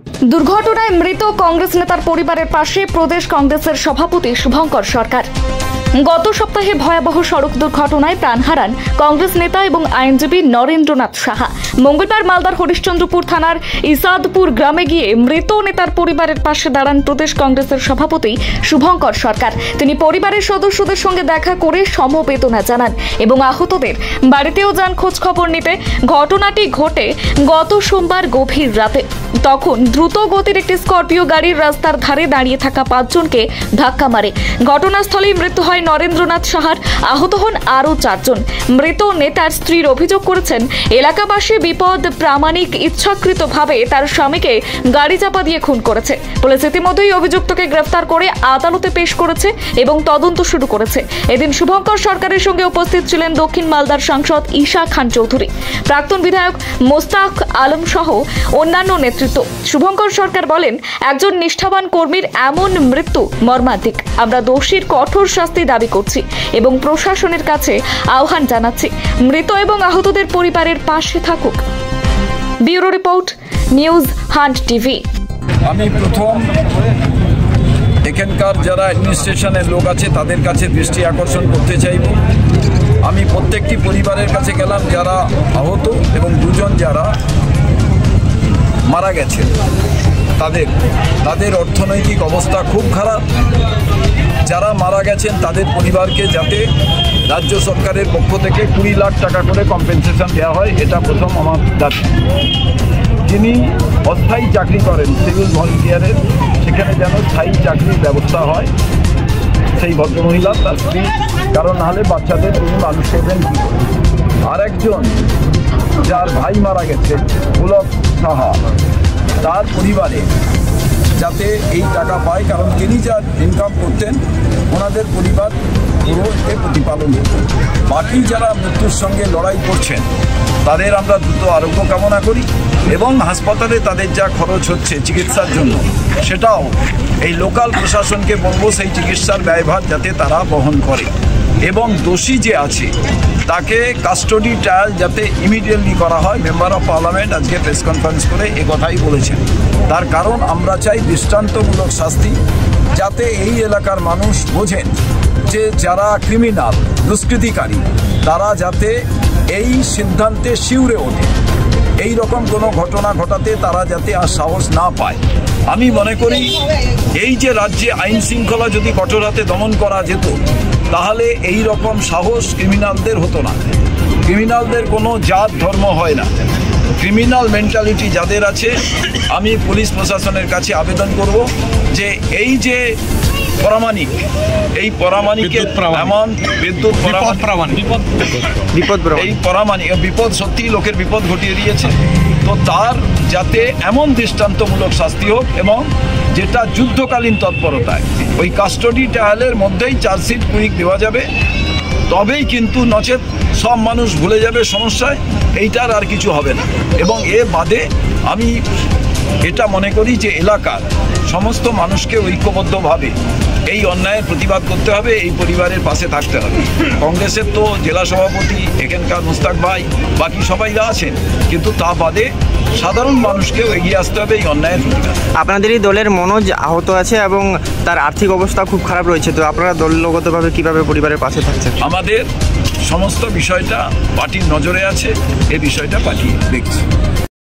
দুর্ঘটনায় মৃত কংগ্রেস নেতার পরিবারের পাশে প্রদেশ কংগ্রেসের সভাপতি শুভঙ্কর সরকার। গত সপ্তাহে ভয়াবহ সড়ক দুর্ঘটনায় প্রাণ হারান কংগ্রেস নেতা এবং আইনজীবী নরেন্দ্রনাথ সাহা। মঙ্গলবার মালদার হরিশ্চন্দ্রপুর থানার ইসাদপুর গ্রামে গিয়ে মৃত নেতার পরিবারের পাশে দাঁড়ান প্রদেশ কংগ্রেসের সভাপতি শুভঙ্কর সরকার। তিনি পরিবারের সদস্যদের সঙ্গে দেখা করে সমবেদনা জানান এবং আহতদের বাড়িতেও যান খোঁজ খবর নিতে। ঘটনাটি ঘটে গত সোমবার গভীর রাতে। তখন দ্রুত গতির একটি স্করপিও গাড়ির রাস্তার ধারে দাঁড়িয়ে থাকা 5 জনকে ধাক্কা মারে। ঘটনাস্থলেই মৃত্যু হয় নরেন্দ্রনাথ সাহার, আহত হন আরও 4 জন। মৃত নেতার স্ত্রীর অভিযোগ করেছেন এলাকাবাসী বিপদ প্রামাণিক ইচ্ছাকৃতভাবে তার স্বামীকে গাড়ি চাপা দিয়ে খুন করেছে। পুলিশ ইতিমধ্যেই অভিযুক্তকে গ্রেফতার করে আদালতে পেশ করেছে এবং তদন্ত শুরু করেছে। এদিন শুভঙ্কর সরকারের সঙ্গে উপস্থিত ছিলেন দক্ষিণ মালদার সাংসদ ঈশা খান চৌধুরী, প্রাক্তন বিধায়ক মোস্তাক আলম সহ অন্যান্য নেতৃত্ব। শুভঙ্কর সরকার বলেন, একজন নিষ্ঠাবান কর্মীর এমন মৃত্যু মর্মান্তিক। আমরা দোষীর কঠোর শাস্তি দাবি করছি এবং প্রশাসনের কাছে আহ্বান জানাচ্ছি মৃত এবং আহতদের পরিবারের পাশে থাকুক। Bureau report, news hunt TV. আমি প্রথম এখানকার যারা অ্যাডমিনিস্ট্রেশনের লোক আছে তাদের কাছে দৃষ্টি আকর্ষণ করতে চাইব। আমি প্রত্যেকটি পরিবারের কাছে গেলাম যারা আহত এবং 2 জন যারা মারা গেছে। তাদের অর্থনৈতিক অবস্থা খুব খারাপ। যারা মারা গেছেন তাদের পরিবারকে যাতে রাজ্য সরকারের পক্ষ থেকে 20 লাখ টাকা করে কম্পেনসেশন দেওয়া হয়, এটা প্রথম আমার দাবি। যিনি অস্থায়ী চাকরি করেন সিভিল ভলেন্টিয়ারের, সেখানে যেন স্থায়ী চাকরির ব্যবস্থা হয় সেই ভদ্রমহিলা তার স্ত্রী, কারণ নাহলে বাচ্চাদের তিনি মানুষ করবেন কী করে। আর একজন যার ভাই মারা গেছে পুলক সাহা, তার পরিবারে যাতে এই টাকা পায়, কারণ তিনি যা ইনকাম করতেন ওনাদের পরিবার পুরো এতে প্রতিপালন হতো। বাকি যারা মৃত্যুর সঙ্গে লড়াই করছেন তাদের আমরা দ্রুত আরোগ্য কামনা করি এবং হাসপাতালে তাদের যা খরচ হচ্ছে চিকিৎসার জন্য সেটাও এই লোকাল প্রশাসনকে বলবো সেই চিকিৎসার ব্যয়ভার যাতে তারা বহন করে এবং দোষী যে আছে তাকে কাস্টডি ট্রায়াল যাতে ইমিডিয়েটলি করা হয়। মেম্বার অফ পার্লামেন্ট আজকে প্রেস কনফারেন্স করে এ কথাই বলেছেন। তার কারণ আমরা চাই দৃষ্টান্তমূলক শাস্তি, যাতে এই এলাকার মানুষ বোঝেন যে যারা ক্রিমিনাল দুষ্কৃতিকারী তারা যাতে এই সিদ্ধান্তে শিউরে ওঠে, এই রকম কোনো ঘটনা ঘটাতে তারা যাতে আর সাহস না পায়। আমি মনে করি এই যে রাজ্যে আইন শৃঙ্খলা যদি কঠোর হাতে দমন করা যেত তাহলে এই রকম সাহস ক্রিমিনালদের হতো না। ক্রিমিনালদের কোনো জাত ধর্ম হয় না। ক্রিমিনাল মেন্টালিটি যাদের আছে, আমি পুলিশ প্রশাসনের কাছে আবেদন করব যে এই যে পরামানিক, এই পরামানিকের এমন এই পরামানিক বিপদ সত্যি লোকের বিপদ ঘটিয়ে দিয়েছে, তো তার যাতে এমন দৃষ্টান্তমূলক শাস্তি হোক এবং যেটা যুদ্ধকালীন তৎপরতায় ওই কাস্টডি ট্রায়ালের মধ্যেই চার্জশিট কুইক দেওয়া যাবে, তবেই কিন্তু নচেত সব মানুষ ভুলে যাবে সমস্যায়, এইটার আর কিছু হবে না। এবং এ বাদে আমি এটা মনে করি যে এলাকার সমস্ত মানুষকে ঐক্যবদ্ধভাবে এই অন্যায়ের প্রতিবাদ করতে হবে, এই পরিবারের পাশে থাকতে হবে। কংগ্রেসের তো জেলা সভাপতি এখানকার মুস্তাক ভাই, বাকি সবাইরা আছেন, কিন্তু তা বাদে সাধারণ মানুষকেও এগিয়ে আসতে হবে এই অন্যায়ের প্রতিবাদ। আপনাদেরই দলের মনোজ আহত আছে এবং তার আর্থিক অবস্থা খুব খারাপ রয়েছে, তো আপনারা দলগতভাবে কিভাবে পরিবারের পাশে থাকছেন? আমাদের সমস্ত বিষয়টা পার্টির নজরে আছে, এই বিষয়টা পার্টি দেখছে।